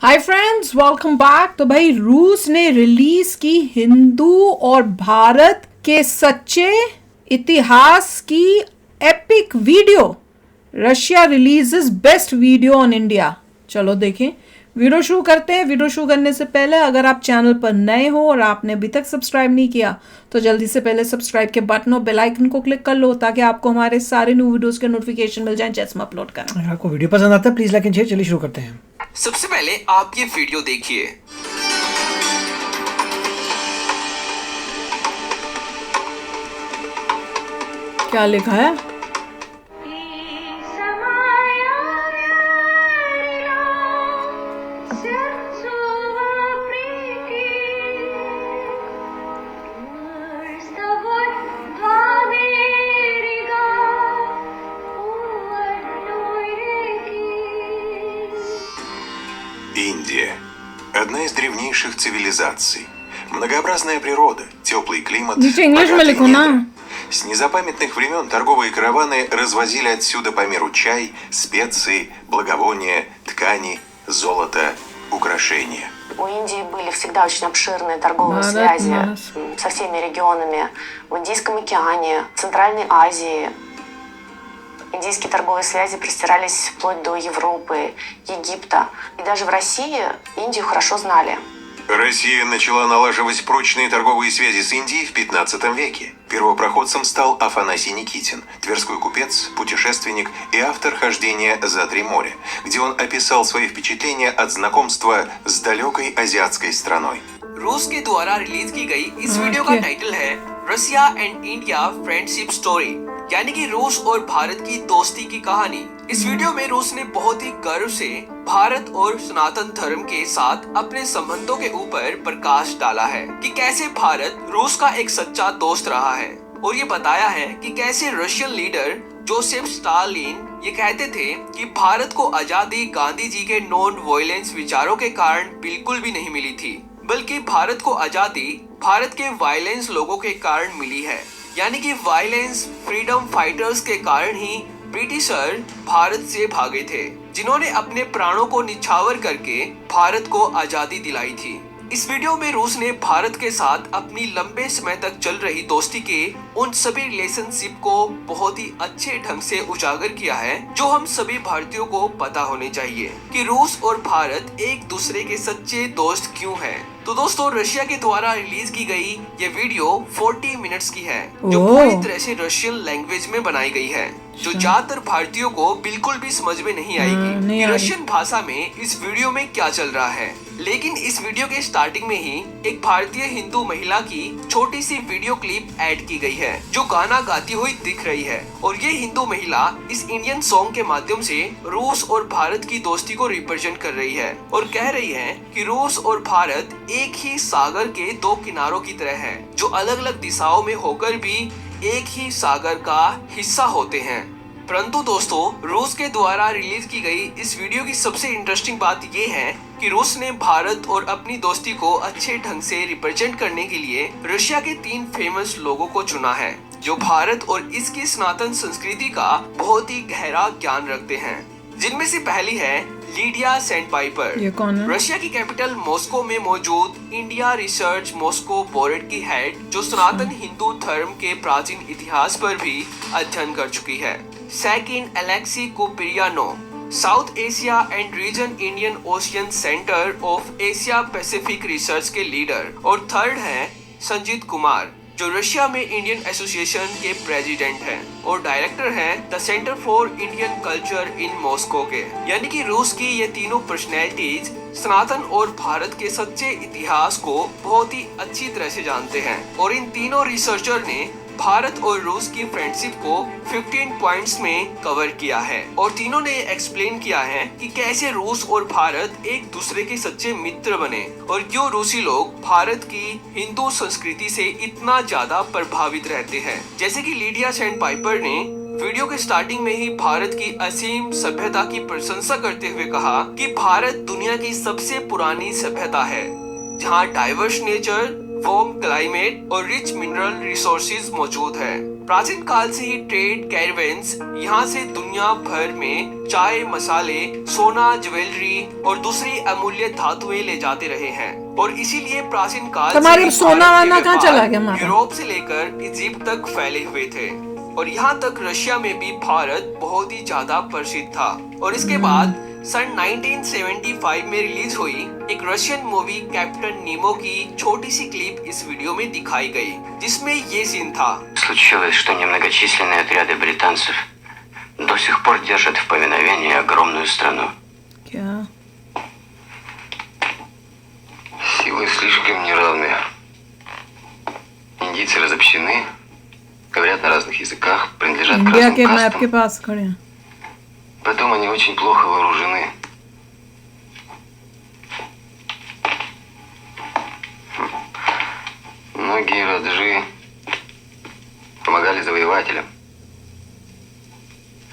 Hi friends, welcome back. तो भाई रूस ने रिलीज की हिंदू और भारत के सच्चे इतिहास की epic video. Russia releases best video on India. चलो देखें, वीडियो शुरू करते हैं। वीडियो शुरू करने से पहले अगर आप चैनल पर नए हो और आपने अभी तक सब्सक्राइब नहीं किया तो जल्दी से पहले सब्सक्राइब के बटन और बेल आइकन को क्लिक कर लो ताकि आपको हमारे सारे न्यू वीडियोस के नोटिफिकेशन मिल जाएं जैसे हम अपलोड करें। अगर आपको वीडियो पसंद आता है प्लीज लाइक एंड शेयर। चलिए शुरू करते हैं। सबसे पहले आप ये वीडियो देखिए। क्या लिखा है? Индия – одна из древнейших цивилизаций. Многообразная природа, теплый климат, नीचे इंग्लिश में богатые लिखो ना। недра. С незапамятных времен торговые караваны развозили отсюда по миру чай, специи, благовония, ткани, золото, украшения. У Индии были всегда очень обширные торговые Да, связи да. со всеми регионами в Индийском океане, Центральной Азии. Индийские торговые связи простирались вплоть до Европы, Египта. И даже в России Индию хорошо знали. Россия начала налаживать прочные торговые связи с Индией в 15 веке. Первопроходцем стал Афанасий Никитин, тверской купец, путешественник и автор «Хождения за три моря», где он описал свои впечатления от знакомства с далекой азиатской страной. रूस के द्वारा रिलीज की गई इस वीडियो का टाइटल है Russia and India friendship story, यानी कि रूस और भारत की दोस्ती की कहानी। इस वीडियो में रूस ने बहुत ही गर्व से भारत और सनातन धर्म के साथ अपने संबंधों के ऊपर प्रकाश डाला है कि कैसे भारत रूस का एक सच्चा दोस्त रहा है, और ये बताया है कि कैसे रशियन लीडर जोसेफ स्टालिन ये कहते थे कि भारत को आजादी गांधी जी के नॉन वायलेंस विचारों के कारण बिल्कुल भी नहीं मिली थी, बल्कि भारत को आजादी भारत के वायलेंस लोगों के कारण मिली है। यानी कि वायलेंस फ्रीडम फाइटर्स के कारण ही ब्रिटिशर भारत से भागे थे, जिन्होंने अपने प्राणों को निछावर करके भारत को आजादी दिलाई थी। इस वीडियो में रूस ने भारत के साथ अपनी लंबे समय तक चल रही दोस्ती के उन सभी रिलेशनशिप को बहुत ही अच्छे ढंग से उजागर किया है, जो हम सभी भारतीयों को पता होने चाहिए कि रूस और भारत एक दूसरे के सच्चे दोस्त क्यों हैं। तो दोस्तों, रशिया के द्वारा रिलीज की गई ये वीडियो 40 मिनट्स की है, जो पूरी तरह से रशियन लैंग्वेज में बनाई गई है, जो ज्यादातर भारतीयों को बिल्कुल भी समझ में नहीं आएगी कि रशियन भाषा में इस वीडियो में क्या चल रहा है। लेकिन इस वीडियो के स्टार्टिंग में ही एक भारतीय हिंदू महिला की छोटी सी वीडियो क्लिप ऐड की गई है, जो गाना गाती हुई दिख रही है, और ये हिंदू महिला इस इंडियन सॉन्ग के माध्यम से रूस और भारत की दोस्ती को रिप्रेजेंट कर रही है, और कह रही है कि रूस और भारत एक ही सागर के दो किनारों की तरह हैं, जो अलग अलग दिशाओं में होकर भी एक ही सागर का हिस्सा होते हैं। परंतु दोस्तों, रूस के द्वारा रिलीज की गई इस वीडियो की सबसे इंटरेस्टिंग बात ये है कि रूस ने भारत और अपनी दोस्ती को अच्छे ढंग से रिप्रेजेंट करने के लिए रशिया के 3 फेमस लोगों को चुना है, जो भारत और इसकी सनातन संस्कृति का बहुत ही गहरा ज्ञान रखते हैं। जिनमें से पहली है लीडिया सैंडपाइपर। ये कौन है? रशिया की कैपिटल मॉस्को में मौजूद इंडिया रिसर्च मॉस्को बोर्ड की हेड, जो सनातन हिंदू धर्म के प्राचीन इतिहास पर भी अध्ययन कर चुकी है। Second, Alexei Kupriyanov, South Asia and region Indian Ocean centre of Asia Pacific research के लीडर। और थर्ड है संजीत कुमार, जो रशिया में इंडियन एसोसिएशन के प्रेसिडेंट हैं और डायरेक्टर हैं the centre for Indian culture in Moscow के। यानी कि रूस की ये तीनों पर्सनैलिटीज सनातन और भारत के सच्चे इतिहास को बहुत ही अच्छी तरह से जानते हैं, और इन तीनों रिसर्चर ने भारत और रूस की फ्रेंडशिप को 15 पॉइंट्स में कवर किया है, और तीनों ने एक्सप्लेन किया है कि कैसे रूस और भारत एक दूसरे के सच्चे मित्र बने, और क्यों रूसी लोग भारत की हिंदू संस्कृति से इतना ज्यादा प्रभावित रहते हैं। जैसे कि लीडिया सैंडपाइपर ने वीडियो के स्टार्टिंग में ही भारत की असीम सभ्यता की प्रशंसा करते हुए कहा कि भारत दुनिया की सबसे पुरानी सभ्यता है, जहाँ डाइवर्स नेचर, वार्म क्लाइमेट और रिच मिनरल रिसोर्सेज मौजूद है। प्राचीन काल से ही ट्रेड कैरवेन्स यहाँ से दुनिया भर में चाय, मसाले, सोना, ज्वेलरी और दूसरी अमूल्य धातुएं ले जाते रहे हैं और इसीलिए प्राचीन काल से तुम्हारे सोना वाना कहाँ चला गया हमारा? यूरोप से लेकर इजिप्ट तक फैले हुए थे और यहाँ तक रशिया में भी भारत बहुत ही ज्यादा प्रसिद्ध था। और इसके बाद सन 1975 में रिलीज हुई एक रशियन मूवी कैप्टन नीमो की छोटी सी क्लिप इस वीडियो में दिखाई गई, जिसमें ये सीन था। Случилось, что немногочисленные отряды британцев до сих пор держат в повиновении огромную страну. क्या? Силы слишком неравны. Индийцы разобщены, говорят на разных языках, принадлежат к इंडिया разным के मैप के кастам. पास खड़े हैं। Потом они очень плохо вооружены. Многие раджи помогали завоевателям,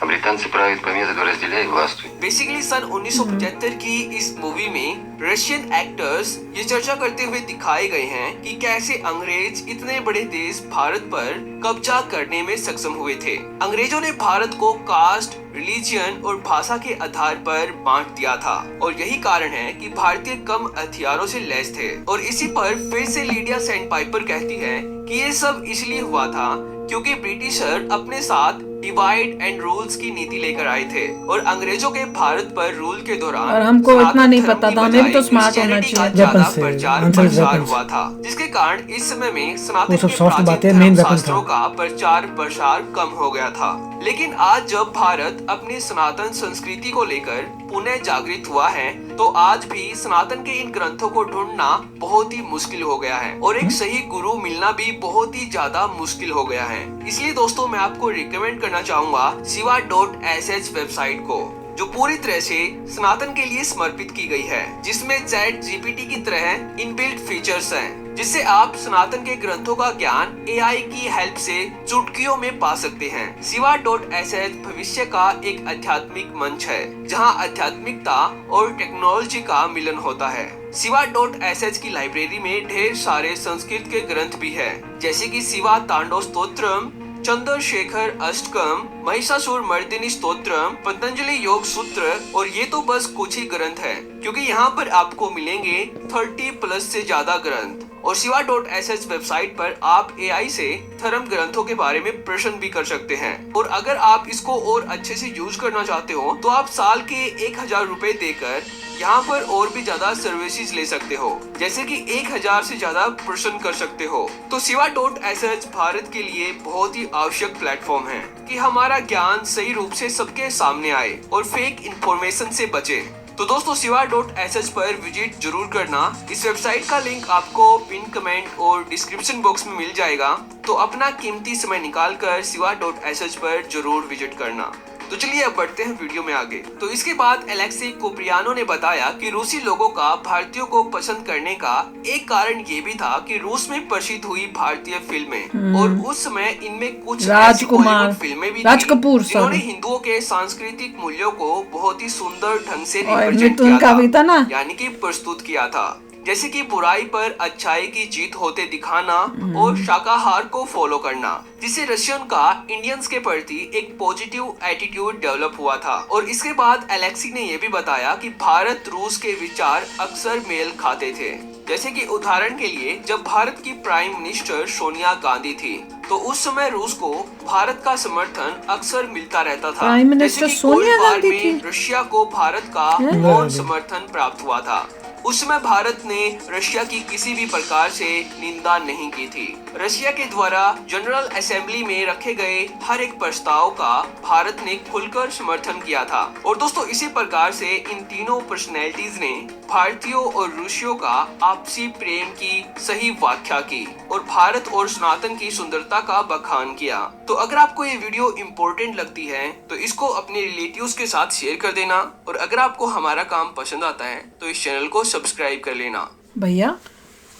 а британцы правят по методу «разделяй и властвуй». बेसिकली सन 1975 की इस मूवी में रशियन एक्टर्स ये चर्चा करते हुए दिखाए गए हैं कि कैसे अंग्रेज इतने बड़े देश भारत पर कब्जा करने में सक्षम हुए थे। अंग्रेजों ने भारत को कास्ट, रिलीजियन और भाषा के आधार पर बांट दिया था और यही कारण है कि भारतीय कम हथियारों से लैस थे। और इसी पर फिर से लिडिया सैंडपाइपर कहती है कि ये सब इसलिए हुआ था क्योंकि ब्रिटिशर अपने साथ डिवाइड एंड रूल्स की नीति लेकर आए थे और अंग्रेजों के भारत पर रूल के दौरान और हमको सनातन इतना नहीं धर्म पता की था, हमें भी तो बजाय स्मार्ट होना क्रिश्चियनिटी का चाहिए। ज्यादा Weapons से, प्रचार answer is प्रसार weapons। हुआ था, जिसके कारण इस समय में सनातन वो सब के soft प्राचीन बातें, धर्म main weapon शास्त्रों था। का प्रचार प्रसार कम हो गया था। लेकिन आज जब भारत अपनी सनातन संस्कृति को लेकर पुनः जागृत हुआ है तो आज भी सनातन के इन ग्रंथों को ढूंढना बहुत ही मुश्किल हो गया है और एक सही गुरु मिलना भी बहुत ही ज्यादा मुश्किल हो गया है। इसलिए दोस्तों मैं आपको रिकमेंड करना चाहूंगा siva.sh वेबसाइट को, जो पूरी तरह से सनातन के लिए समर्पित की गई है, जिसमें ChatGPT की तरह इनबिल्ट फीचर्स हैं, जिससे आप सनातन के ग्रंथों का ज्ञान AI की हेल्प से चुटकियों में पा सकते हैं। siva.sh भविष्य का एक आध्यात्मिक मंच है जहां आध्यात्मिकता और टेक्नोलॉजी का मिलन होता है। siva.sh की लाइब्रेरी में ढेर सारे संस्कृत के ग्रंथ भी है, जैसे कि शिवा तांडव स्तोत्रम, चंद्रशेखर अष्टकम, महिषासुर मर्दिनी स्तोत्रम, पतंजलि योग सूत्र और ये तो बस कुछ ही ग्रंथ है, क्योंकि यहाँ पर आपको मिलेंगे 30+ से ज्यादा ग्रंथ। और siva.sh वेबसाइट पर आप AI से धर्म ग्रंथों के बारे में प्रश्न भी कर सकते हैं और अगर आप इसको और अच्छे से यूज करना चाहते हो तो आप साल के 1000 रुपए देकर यहाँ पर और भी ज्यादा सर्विसेज ले सकते हो, जैसे कि 1000 से ज्यादा प्रश्न कर सकते हो। तो siva.sh भारत के लिए बहुत ही आवश्यक प्लेटफॉर्म है कि हमारा ज्ञान सही रूप से सबके सामने आए और फेक इंफॉर्मेशन से बचे। तो दोस्तों siva.sh पर विजिट जरूर करना। इस वेबसाइट का लिंक आपको पिन कमेंट और डिस्क्रिप्शन बॉक्स में मिल जाएगा, तो अपना कीमती समय निकाल कर siva.sh पर जरूर विजिट करना। तो चलिए अब बढ़ते हैं वीडियो में आगे। तो इसके बाद एलेक्सी कुप्रियानो ने बताया कि रूसी लोगों का भारतीयों को पसंद करने का एक कारण ये भी था कि रूस में प्रसिद्ध हुई भारतीय फिल्में और उस समय इनमें कुछ ऐसी बॉलीवुड फिल्में भी राज थी कपूर जिन्होंने हिंदुओं के सांस्कृतिक मूल्यों को बहुत ही सुंदर ढंग से और रिप्रेजेंट मिथुन का किया भी था ना? था, यानी कि प्रस्तुत किया था, जैसे कि बुराई पर अच्छाई की जीत होते दिखाना और शाकाहार को फॉलो करना, जिससे रशियन का इंडियंस के प्रति एक पॉजिटिव एटीट्यूड डेवलप हुआ था। और इसके बाद एलेक्सी ने यह भी बताया कि भारत रूस के विचार अक्सर मेल खाते थे, जैसे कि उदाहरण के लिए जब भारत की प्राइम मिनिस्टर सोनिया गांधी थी तो उस समय रूस को भारत का समर्थन अक्सर मिलता रहता था। प्राइम मिनिस्टर जैसे कि सोनिया कोल्ड वार गांधी में थी? रशिया को भारत का मौन समर्थन प्राप्त हुआ था। उस समय भारत ने रशिया की किसी भी प्रकार से निंदा नहीं की थी। रशिया के द्वारा जनरल असेंबली में रखे गए हर एक प्रस्ताव का भारत ने खुलकर समर्थन किया था। और दोस्तों इसी प्रकार से इन तीनों पर्सनैलिटीज ने भारतीयों और रूसियों का आपसी प्रेम की सही व्याख्या की और भारत और सनातन की सुंदरता का बखान किया। तो अगर आपको ये वीडियो इम्पोर्टेंट लगती है तो इसको अपने रिलेटिव्स के साथ शेयर कर देना और अगर आपको हमारा काम पसंद आता है तो इस चैनल को सब्सक्राइब कर लेना। भैया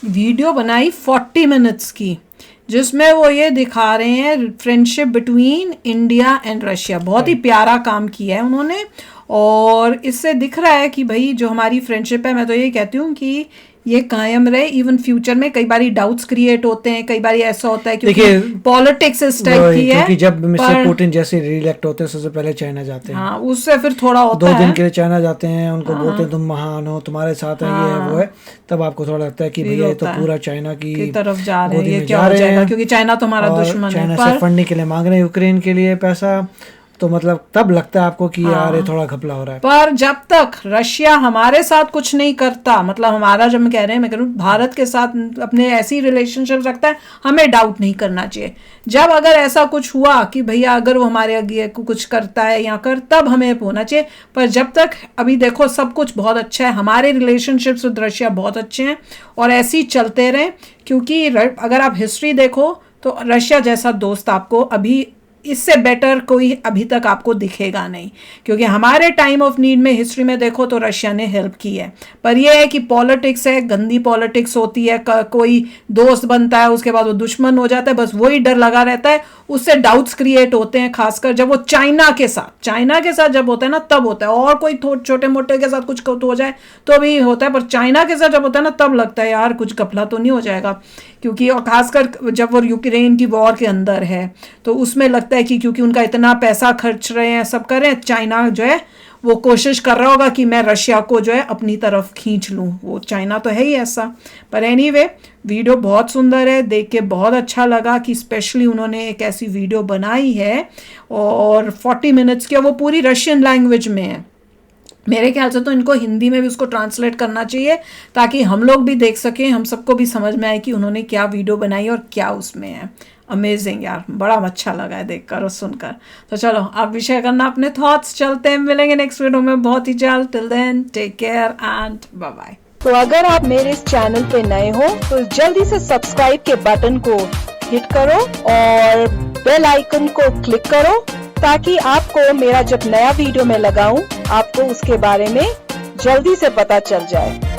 वीडियो बनाई 40 मिनट्स की, जिसमें वो ये दिखा रहे हैं friendship between India and Russia. बहुत ही प्यारा काम किया है उन्होंने और इससे दिख रहा है कि भाई जो हमारी फ्रेंडशिप है, मैं तो ये कहती हूँ कि ये कायम रहे इवन फ्यूचर में। कई बारी डाउट्स क्रिएट होते हैं, कई बारी ऐसा होता है क्योंकि देखिए, पॉलिटिक्स इस टाइप की है। क्योंकि जब मिस्टर पर पुतिन जैसे रीइलेक्ट होते हैं सबसे पहले चाइना जाते हैं। हाँ, उससे फिर थोड़ा होता 2 दिन है। के लिए चाइना जाते हैं, उनको बोलते हैं तुम महान हो, तुम्हारे साथ है ये है वो है, तब आपको थोड़ा लगता है कि भैया ये तो होता है पूरा चाइना की तरफ जा रहे हैं, गोदी ये में क्या जा हो रहे जाएगा, हैं। क्योंकि चाइना तो हमारा और दुश्मन है। चाइना पर से फंडिंग के लिए मांग रहे हैं यूक्रेन के लिए पैसा, तो मतलब तब लगता है आपको कि यार ये थोड़ा घपला हो रहा है। पर जब तक रशिया हमारे साथ कुछ नहीं करता, मतलब हमारा, जब मैं कह रहे हैं, मैं कह रहा हूँ भारत के साथ अपने ऐसी रिलेशनशिप रखता है, हमें डाउट नहीं करना चाहिए। जब अगर ऐसा कुछ हुआ कि भैया अगर वो हमारे आगे कुछ करता है या तब हमें होना चाहिए। पर जब तक अभी देखो सब कुछ बहुत अच्छा है, हमारे रिलेशनशिप्स विद रशिया बहुत अच्छे हैं और ऐसे ही चलते रहें। क्योंकि अगर आप हिस्ट्री देखो तो रशिया जैसा दोस्त आपको अभी इससे बेटर कोई अभी तक आपको दिखेगा नहीं। क्योंकि हमारे टाइम ऑफ नीड में हिस्ट्री में देखो तो रशिया ने हेल्प की है। पर यह है कि पॉलिटिक्स है, गंदी पॉलिटिक्स होती है, कोई दोस्त बनता है उसके बाद वो दुश्मन हो जाता है, बस वही डर लगा रहता है, उससे डाउट्स क्रिएट होते हैं। खासकर जब वो चाइना के साथ जब होता है ना तब होता है, और कोई छोटे मोटे के साथ कुछ हो जाए तो भी होता है, पर चाइना के साथ जब होता है ना तब लगता है यार कुछ घपला तो नहीं हो जाएगा। क्योंकि और खासकर जब वो यूक्रेन की वॉर के अंदर है तो उसमें लगता है कि क्योंकि उनका इतना पैसा खर्च रहे हैं, सब कर रहे हैं, चाइना जो है वो कोशिश कर रहा होगा कि मैं रशिया को जो है अपनी तरफ खींच लूँ। वो चाइना तो है ही ऐसा। पर एनीवे, वीडियो बहुत सुंदर है, देख के बहुत अच्छा लगा कि स्पेशली उन्होंने एक ऐसी वीडियो बनाई है और 40 मिनट्स की, वो पूरी रशियन लैंग्वेज में है। मेरे ख्याल से तो इनको हिंदी में भी उसको ट्रांसलेट करना चाहिए ताकि हम लोग भी देख सकें, हम सबको भी समझ में आए कि उन्होंने क्या वीडियो बनाई और क्या उसमें है। अमेजिंग यार, बड़ा अच्छा लगा है देखकर और सुनकर। तो चलो आप भी शेयर करना अपने थॉट्स। चलते हैं, मिलेंगे नेक्स्ट वीडियो में बहुत ही जल्द। Till then take care and bye bye. तो अगर आप मेरे इस चैनल पे नए हो तो जल्दी से सब्सक्राइब के बटन को हिट करो और बेल आइकन को क्लिक करो ताकि आपको मेरा जब नया वीडियो मैं लगाऊं आपको उसके बारे में जल्दी से पता चल जाए।